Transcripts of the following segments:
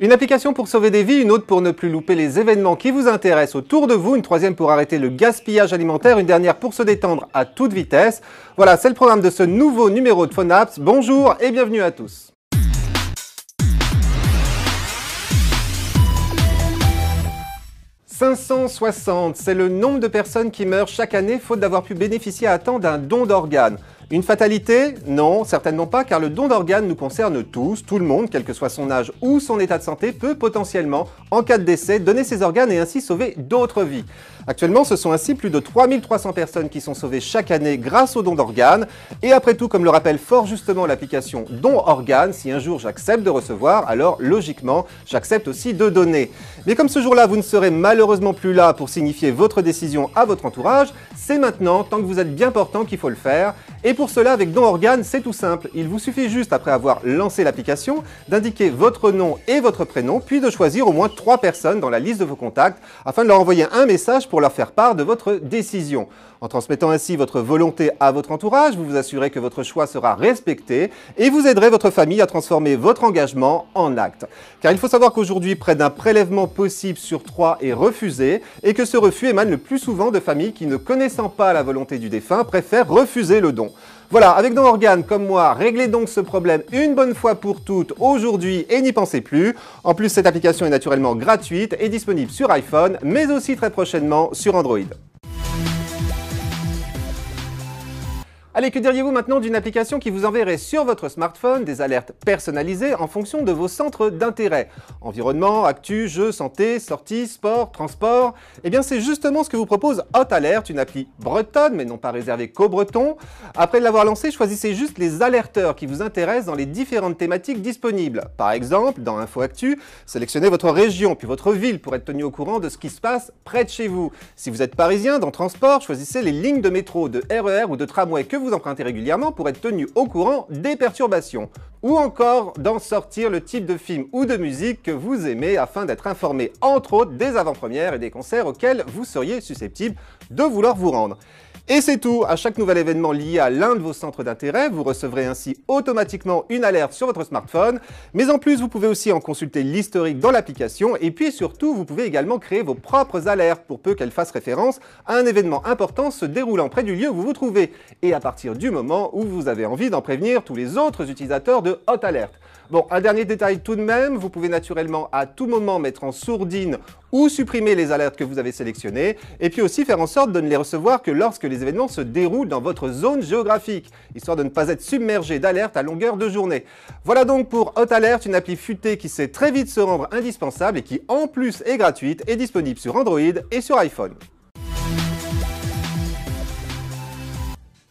Une application pour sauver des vies, une autre pour ne plus louper les événements qui vous intéressent autour de vous, une troisième pour arrêter le gaspillage alimentaire, une dernière pour se détendre à toute vitesse. Voilà, c'est le programme de ce nouveau numéro de PhoneApps. Bonjour et bienvenue à tous. « 560, c'est le nombre de personnes qui meurent chaque année faute d'avoir pu bénéficier à temps d'un don d'organes. Une fatalité? Non, certainement pas, car le don d'organes nous concerne tous, tout le monde, quel que soit son âge ou son état de santé, peut potentiellement, en cas de décès, donner ses organes et ainsi sauver d'autres vies. Actuellement, ce sont ainsi plus de 3300 personnes qui sont sauvées chaque année grâce au don d'organes. Et après tout, comme le rappelle fort justement l'application Don Organes, si un jour j'accepte de recevoir, alors logiquement, j'accepte aussi de donner. Mais comme ce jour-là, vous ne serez malheureusement plus là pour signifier votre décision à votre entourage, c'est maintenant, tant que vous êtes bien portant, qu'il faut le faire. Et pour cela, avec Don Organes, c'est tout simple. Il vous suffit juste, après avoir lancé l'application, d'indiquer votre nom et votre prénom, puis de choisir au moins 3 personnes dans la liste de vos contacts, afin de leur envoyer un message pour leur faire part de votre décision. En transmettant ainsi votre volonté à votre entourage, vous vous assurez que votre choix sera respecté et vous aiderez votre famille à transformer votre engagement en acte. Car il faut savoir qu'aujourd'hui, près d'un prélèvement possible sur 3 est refusé et que ce refus émane le plus souvent de familles qui, ne connaissant pas la volonté du défunt, préfèrent refuser le don. Voilà, avec Don Organes comme moi, réglez donc ce problème une bonne fois pour toutes aujourd'hui et n'y pensez plus. En plus, cette application est naturellement gratuite et disponible sur iPhone, mais aussi très prochainement sur Android. Allez, que diriez-vous maintenant d'une application qui vous enverrait sur votre smartphone des alertes personnalisées en fonction de vos centres d'intérêt? Environnement, actu, jeux, santé, sorties, sport, transport. Eh bien, c'est justement ce que vous propose Hot Alert, une appli bretonne, mais non pas réservée qu'aux Bretons. Après l'avoir lancée, choisissez juste les alerteurs qui vous intéressent dans les différentes thématiques disponibles. Par exemple, dans Info Actu, sélectionnez votre région, puis votre ville pour être tenu au courant de ce qui se passe près de chez vous. Si vous êtes parisien, dans Transport, choisissez les lignes de métro, de RER ou de tramway que vous empruntez régulièrement pour être tenu au courant des perturbations. Ou encore d'en sortir le type de film ou de musique que vous aimez afin d'être informé entre autres des avant-premières et des concerts auxquels vous seriez susceptible de vouloir vous rendre. Et c'est tout, à chaque nouvel événement lié à l'un de vos centres d'intérêt, vous recevrez ainsi automatiquement une alerte sur votre smartphone, mais en plus vous pouvez aussi en consulter l'historique dans l'application et puis surtout vous pouvez également créer vos propres alertes pour peu qu'elles fassent référence à un événement important se déroulant près du lieu où vous vous trouvez et à partir du moment où vous avez envie d'en prévenir tous les autres utilisateurs de Hot Alert. Bon, un dernier détail tout de même, vous pouvez naturellement à tout moment mettre en sourdine ou supprimer les alertes que vous avez sélectionnées, et puis aussi faire en sorte de ne les recevoir que lorsque les événements se déroulent dans votre zone géographique, histoire de ne pas être submergé d'alertes à longueur de journée. Voilà donc pour Hot Alert, une appli futée qui sait très vite se rendre indispensable et qui en plus est gratuite et disponible sur Android et sur iPhone.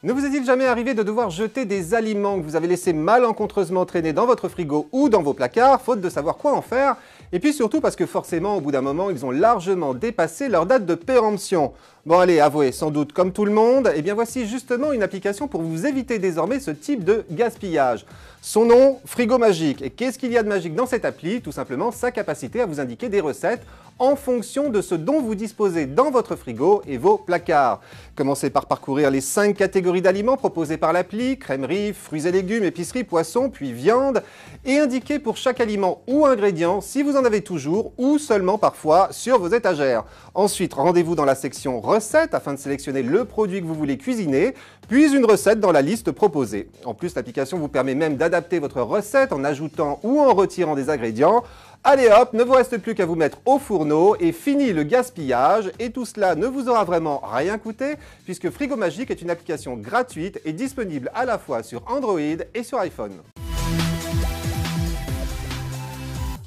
Ne vous est-il jamais arrivé de devoir jeter des aliments que vous avez laissés malencontreusement traîner dans votre frigo ou dans vos placards, faute de savoir quoi en faire? Et puis surtout parce que forcément, au bout d'un moment, ils ont largement dépassé leur date de péremption. Bon allez, avouez, sans doute comme tout le monde, eh bien voici justement une application pour vous éviter désormais ce type de gaspillage. Son nom, Frigo Magique. Et qu'est-ce qu'il y a de magique dans cette appli? Tout simplement sa capacité à vous indiquer des recettes en fonction de ce dont vous disposez dans votre frigo et vos placards. Commencez par parcourir les 5 catégories d'aliments proposées par l'appli, crèmerie, fruits et légumes, épicerie, poisson, puis viande, et indiquez pour chaque aliment ou ingrédient si vous en avez toujours ou seulement parfois sur vos étagères. Ensuite, rendez-vous dans la section recettes afin de sélectionner le produit que vous voulez cuisiner, puis une recette dans la liste proposée. En plus, l'application vous permet même d'adapter votre recette en ajoutant ou en retirant des ingrédients. Allez hop, ne vous reste plus qu'à vous mettre au fourneau et fini le gaspillage. Et tout cela ne vous aura vraiment rien coûté puisque Frigo Magique est une application gratuite et disponible à la fois sur Android et sur iPhone.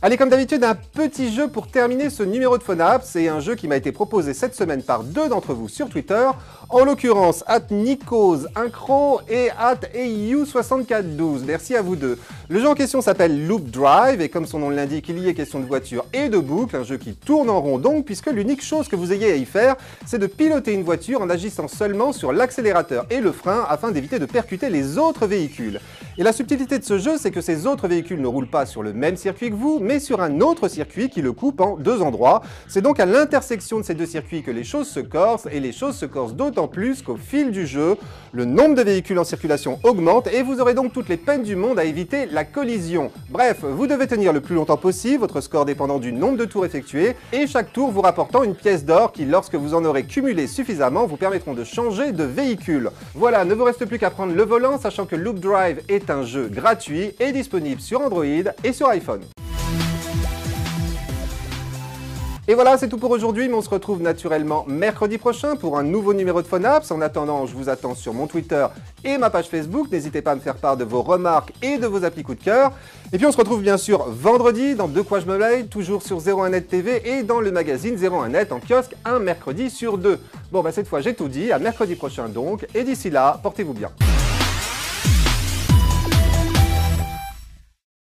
Allez, comme d'habitude, un petit jeu pour terminer ce numéro de PhoneApps. C'est un jeu qui m'a été proposé cette semaine par 2 d'entre vous sur Twitter, en l'occurrence @NikosIncro et @EU6412. Merci à vous deux. Le jeu en question s'appelle Loop Drive et comme son nom l'indique, il y est question de voiture et de boucle, un jeu qui tourne en rond donc, puisque l'unique chose que vous ayez à y faire, c'est de piloter une voiture en agissant seulement sur l'accélérateur et le frein afin d'éviter de percuter les autres véhicules. Et la subtilité de ce jeu, c'est que ces autres véhicules ne roulent pas sur le même circuit que vous, mais sur un autre circuit qui le coupe en deux endroits. C'est donc à l'intersection de ces deux circuits que les choses se corsent, et les choses se corsent d'autant plus qu'au fil du jeu, le nombre de véhicules en circulation augmente, et vous aurez donc toutes les peines du monde à éviter la collision. Bref, vous devez tenir le plus longtemps possible, votre score dépendant du nombre de tours effectués, et chaque tour vous rapportant une pièce d'or qui, lorsque vous en aurez cumulé suffisamment, vous permettront de changer de véhicule. Voilà, ne vous reste plus qu'à prendre le volant, sachant que Loop Drive est un jeu gratuit et disponible sur Android et sur iPhone. Et voilà, c'est tout pour aujourd'hui, mais on se retrouve naturellement mercredi prochain pour un nouveau numéro de PhoneApps. En attendant, je vous attends sur mon Twitter et ma page Facebook. N'hésitez pas à me faire part de vos remarques et de vos applis coup de cœur. Et puis on se retrouve bien sûr vendredi dans De quoi je me mêle, toujours sur 01net TV et dans le magazine 01net en kiosque un mercredi sur deux. Bon, bah cette fois j'ai tout dit, à mercredi prochain donc, et d'ici là, portez-vous bien.